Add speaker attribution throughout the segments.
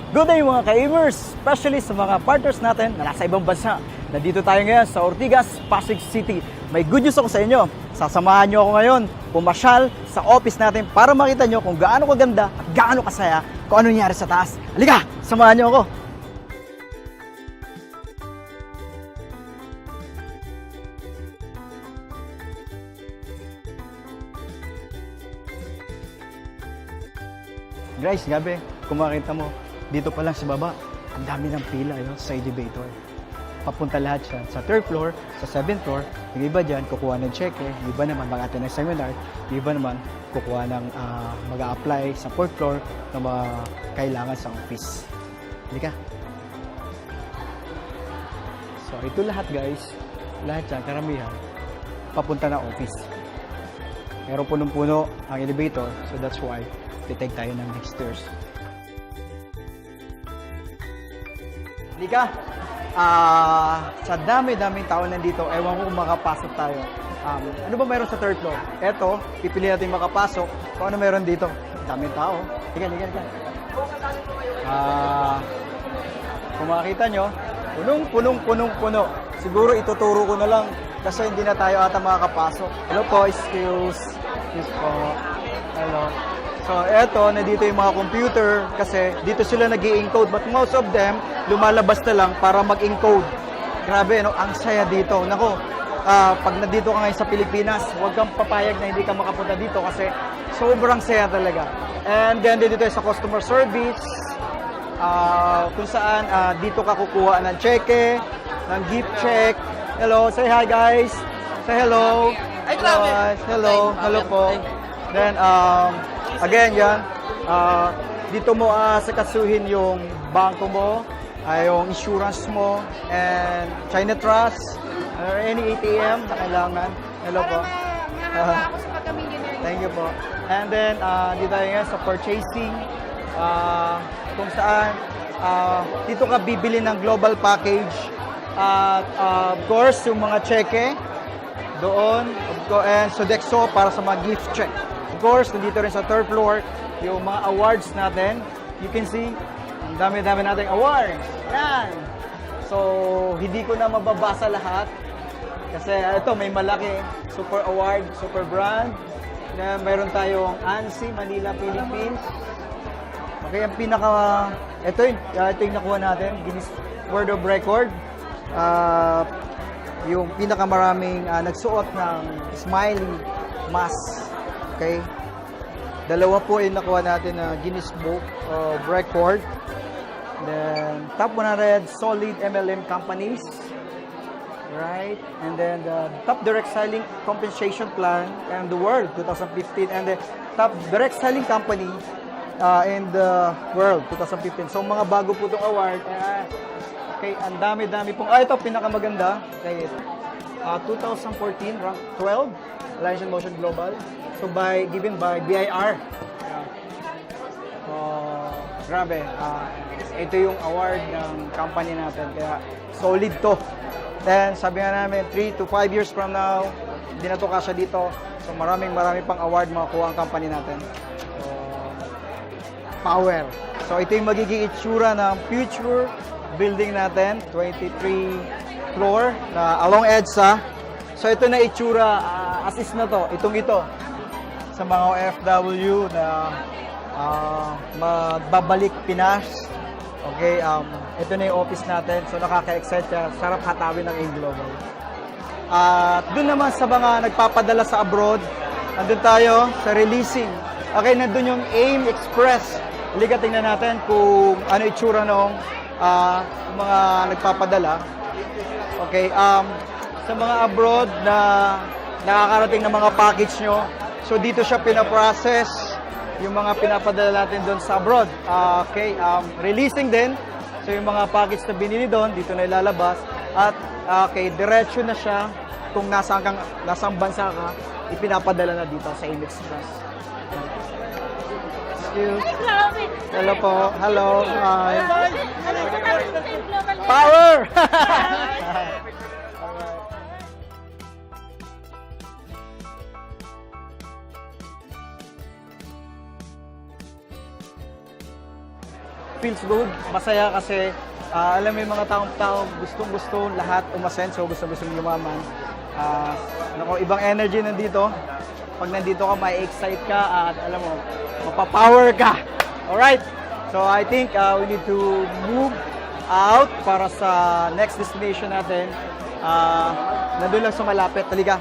Speaker 1: Good day mga ka-Amers, especially sa mga partners natin na nasa ibang bansa. Nandito tayo ngayon sa Ortigas, Pasig City. May good news ako sa inyo. Sasamahan nyo ako ngayon pumasyal sa office natin para makita nyo kung gaano kaganda at gaano kasaya kung ano nangyari sa taas. Halika, samahan nyo ako. Guys, gabi, kung makita mo, dito pa lang sa baba, ang dami ng pila yun, sa elevator. Papunta lahat siya sa 3rd floor, sa 7th floor. Yung iba dyan, kukuha ng cheque. Yung iba naman, mag-attend ng seminar. Yung iba naman, kukuha ng mag-a-apply sa 4th floor ng mga kailangan sa office. Hindi ka? So, ito lahat guys. Lahat dyan, karamihan, papunta na office. Pero punong-puno ang elevator, so that's why titake tayo ng next stairs. Lika, sa dami-daming tao nandito, ewan ko kung makapasok tayo. Ano ba mayroon sa 3rd floor? Eto, pipili natin makapasok. Kung ano mayroon dito? Daming tao. Lika. Kung makakita nyo, punong-puno. Siguro ituturo ko na lang kasi hindi na tayo ata makakapasok. Hello po, excuse po. Hello. So, eto, nandito yung mga computer kasi dito sila nag-i-encode but most of them lumalabas na lang para mag-encode. Grabe, no? Ang saya dito. Nako, pag nandito ka ngayon sa Pilipinas, huwag kang papayag na hindi ka makapunta dito kasi sobrang saya talaga. And then, dito tayo sa customer service, kung saan dito ka kukuha ng cheque, ng gift check. Hello, say hi guys. Say hello.
Speaker 2: Ay, grabe.
Speaker 1: Hello. Hello po. Then, again, yan. Dito mo sakasuhin yung bangko mo, yung insurance mo, and China Trust, or any ATM na kailangan. Hello po.
Speaker 2: Para ako sa pagka-millionaire.
Speaker 1: Thank you po. And then, dito tayo ngayon sa purchasing, kung saan dito ka bibili ng global package. At of course, yung mga cheque, doon, and Sodexo para sa mga gift check. Of course, nandito rin sa 3rd floor, yung mga awards natin. You can see, ang dami-dami nating awards. Yan! So, hindi ko na mababasa lahat. Kasi ito, may malaki. Super award, super brand. Na mayroon tayong ANSI, Manila, Philippines. Okay, ang ito yung nakuha natin, Guinness World of Record. Yung pinakamaraming nagsuot ng smiley mask. Okay? Dalawa po yung nakuha natin na Guinness Book of Record. Then, top 100 solid MLM companies. Right? And then, the top direct selling compensation plan in the world, 2015. And the top direct selling company in the world, 2015. So, mga bago po itong award. Okay, ang dami-dami pong. Ito, pinakamaganda. Okay, 2014, rank 12, Alliance in Motion Global. So, given by BIR. Grabe. Ito yung award ng company natin. Kaya, solid to. Then, sabi nga namin, 3 to 5 years from now, hindi na to kasya dito. So, marami pang award makukuha ang company natin. So, power. So, ito yung magiging itsura ng future building natin, 23 floor na along EDSA. So, ito na itsura, assist na to, ito. Sa mga OFW na magbabalik Pinas. Okay, ito na yung office natin. So, nakaka-excite siya. Sarap hatawin ng A-Global. At doon naman sa mga nagpapadala sa abroad, nandun tayo sa releasing. Okay, nandun yung AIM Express. Halika tingnan natin kung ano itsura nung mga nagpapadala. Okay, sa mga abroad na nakakarating ng mga package nyo, so dito siya pinaprocess yung mga pinapadala natin doon sa abroad. Okay, releasing din. So yung mga package na binili doon, dito na ilalabas. At okay, diretso na siya kung nasang bansa ka, ipinapadala na dito sa AIM Express. Excuse. Hello po. Hello. Hi. Power! feels good. Masaya kasi alam mo yung mga tao gustong-gusto lahat umasenso, gustong-gustong yumaman. Ibang energy nandito. Pag nandito ka, may excite ka at alam mo, mapapower ka. Alright? So I think we need to move out para sa next destination natin. Nandun lang sa malapit. Taliga.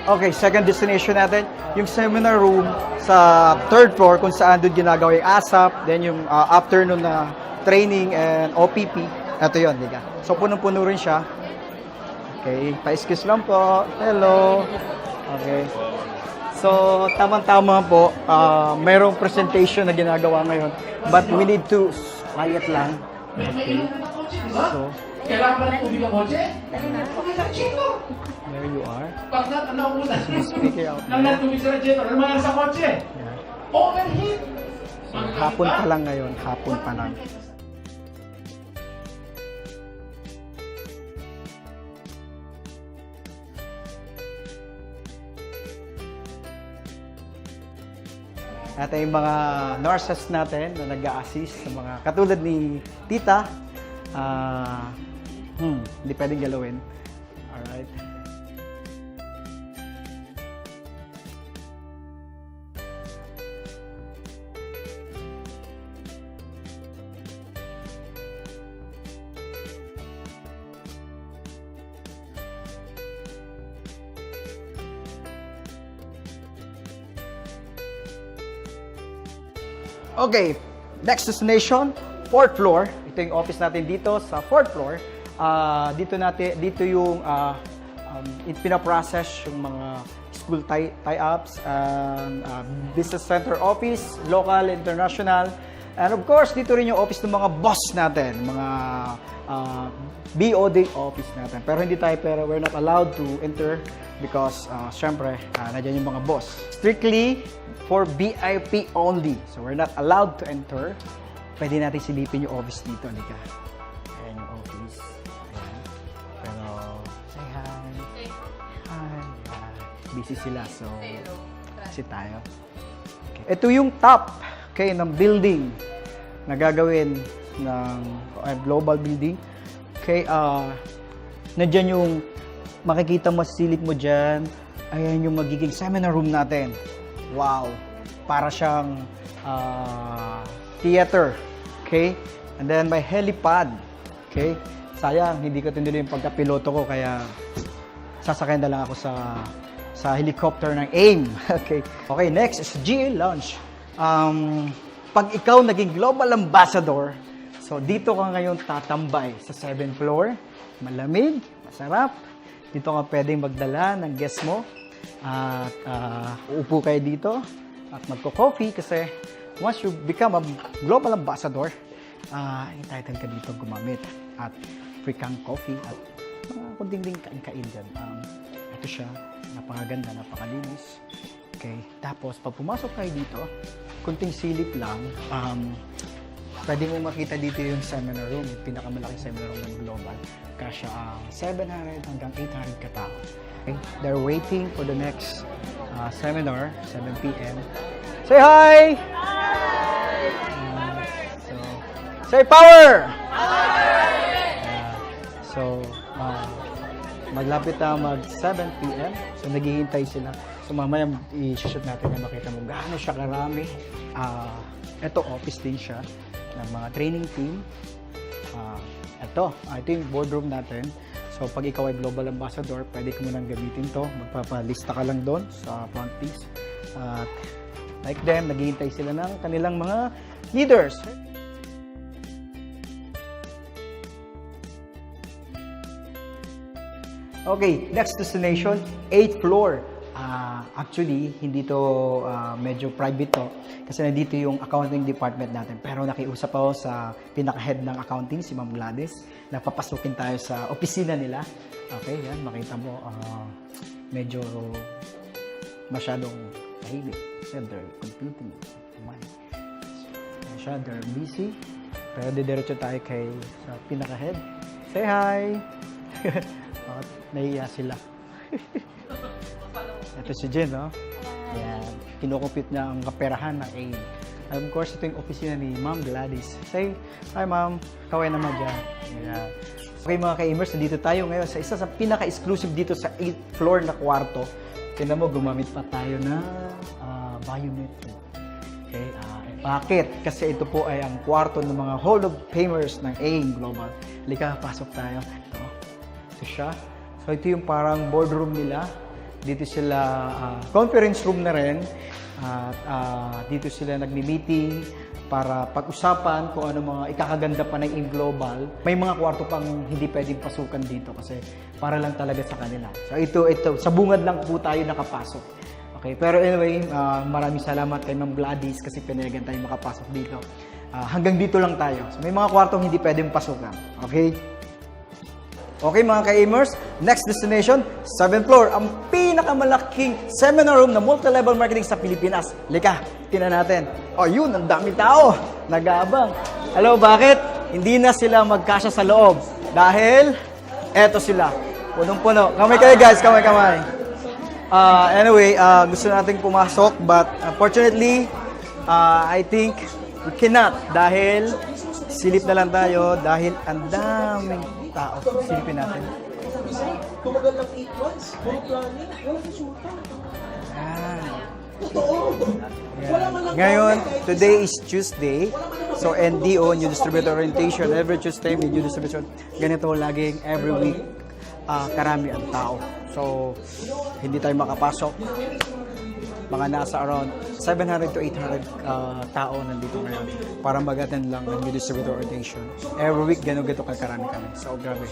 Speaker 1: Okay, second destination natin, yung seminar room sa third floor kung saan doon ginagawa yung ASAP, then yung afternoon na training and OPP. Ito yun, diga. So, punong-puno rin siya. Okay, pa-excuse lang po. Hello. Okay. So, tamang-tama po, mayroong presentation na ginagawa ngayon. But we need to quiet lang. Okay. So,
Speaker 3: Kailangan pa ng tubig ang kotse?
Speaker 1: there you are.
Speaker 3: Pag nauulan,
Speaker 1: Speaking out.
Speaker 3: nang natubig sa radiator, ano mangyari sa kotse?
Speaker 1: Yeah.
Speaker 3: Overheat!
Speaker 1: So, hapon pa lang ngayon. Hapon pa lang. At yung mga nurses natin na nag-a-assist sa mga katulad ni Tita, hindi pwedeng galawin. Alright. Okay, next destination, fourth floor. Ito yung office natin dito sa fourth floor. Dito yung pinaprocess yung mga school tie-ups, business center office, local, international. And of course, dito rin yung office ng mga boss natin, mga BOD office natin. Pero we're not allowed to enter because syempre, nandiyan yung mga boss. Strictly for VIP only. So we're not allowed to enter. Pwede natin silipin yung office dito. Halika. Ayan yung office. Ayan. Pero, say hi. Hi. Busy sila. So, kasi tayo. Okay. Ito yung top ng building na gagawin ng global building. Okay, nandyan yung makikita mo, silip mo dyan. Ayan yung magiging seminar room natin. Wow! Para siyang theater. Okay? And then may helipad. Okay? Sayang, hindi ko tinuloy yung pagkapiloto ko kaya sasakyan na lang ako sa helicopter ng AIM. Okay. Okay, next is GA Lounge. Pag ikaw naging global ambassador, so dito ka ngayon tatambay sa 7th floor. Malamig, masarap. Dito ka pwedeng magdala ng guest mo. At uupo kayo dito at magko-coffee kasi once you become a global ambassador, entitled ka dito gumamit at free kang coffee at mga kunding kain-kain dyan. Ito siya, napakaganda, napakalinis. Okay, tapos pag pumasok kayo dito, kunting silip lang, pwede mo makita dito yung seminar room, yung pinakamalaking seminar room ng global. Kasya ang 700 hanggang 800 katao. Okay? They're waiting for the next seminar, 7 p.m. Say hi! Say power! So, maglapit na mag 7 p.m. So, naghihintay sila. So, mamaya i-shoot natin na makita mo gaano siya karami. Ito, office din siya ng mga training team. Ito yung boardroom natin. So, pag ikaw ay global ambassador, pwede ko munang gamitin to. Magpapalista ka lang doon sa front piece. At like them, naghihintay sila ng kanilang mga leaders. Okay, next destination, 8th floor. Actually, hindi to medyo private to kasi nandito yung accounting department natin. Pero nakiusap ako sa pinaka-head ng accounting, si Ma'am Gladys, na papasukin tayo sa opisina nila. Okay, yan, makita mo, medyo masyadong tahimik. Kasi they're computing money. So, they're busy. Pero didiretso tayo sa pinaka-head. Say hi! Nahiya sila. Ito si Jen, no? Ayan. Kinukupit niya ang kaperahan ng AIM. Of course, ito yung opisina ni Ma'am Gladys. Say, hi Ma'am, kaway naman dyan. Yeah. Okay mga ka-Amers, dito tayo ngayon sa isa sa pinaka-exclusive dito sa 8th floor na kwarto. Tingnan mo, gumamit pa tayo ng biometry. Okay, bakit? Kasi ito po ay ang kwarto ng mga Hall of Famers ng AIM Global. Halika, pasok tayo. Ito siya. So ito yung parang boardroom nila. Dito sila, conference room na rin. At dito sila nagmi-meeting para pag-usapan kung ano mga ikakaganda pa ng AIM Global. May mga kwarto pang hindi pwedeng pasukan dito kasi para lang talaga sa kanila. So ito, sa bungad lang po tayo nakapasok. Okay, pero anyway, maraming salamat kay Ma'am Gladys kasi pinayagan tayo makapasok dito. Hanggang dito lang tayo. So may mga kwartong hindi pwedeng pasukan. Okay? Okay mga ka-Amers, next destination, 7th floor, ang pinakamalaking seminar room na multi-level marketing sa Pilipinas. Lika, tingnan natin. Oh, yun, ang daming tao. Nag-aabang. Hello, bakit? Hindi na sila magkasya sa loob. Dahil, eto sila. Punong-puno. Kamay kayo guys, kamay-kamay. Anyway, gusto nating pumasok, but unfortunately, I think we cannot. Dahil, silip na lang tayo. Dahil ang daming tao. Silipin natin.
Speaker 4: Tumagal ng 8 months. Puro planning. Walang resulta.
Speaker 1: Ngayon, today is Tuesday. So, NDO, New Distributor Orientation. Every Tuesday, may New Distribution. Ganito laging every week. Karami ang tao. So, hindi tayo makapasok. Mga nasa around 700 to 800 tao nandito ngayon para mag-attend lang ng New Distributor Orientation. Every week, gano'n-gato karami kami. So, grabe.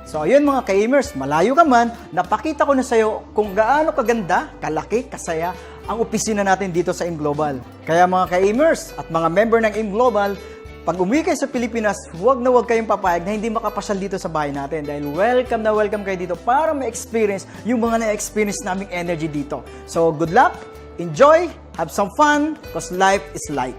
Speaker 1: So, ayun mga ka-Amers, malayo ka man, napakita ko na sa'yo kung gaano kaganda, kalaki, kasaya ang opisina natin dito sa AIM Global. Kaya mga ka-Amers at mga member ng AIM Global, pag umuwi kayo sa Pilipinas, huwag na huwag kayong papayag na hindi makapasyal dito sa bahay natin dahil welcome na welcome kayo dito para ma-experience yung mga na-experience naming energy dito. So, good luck, enjoy, have some fun, because life is light.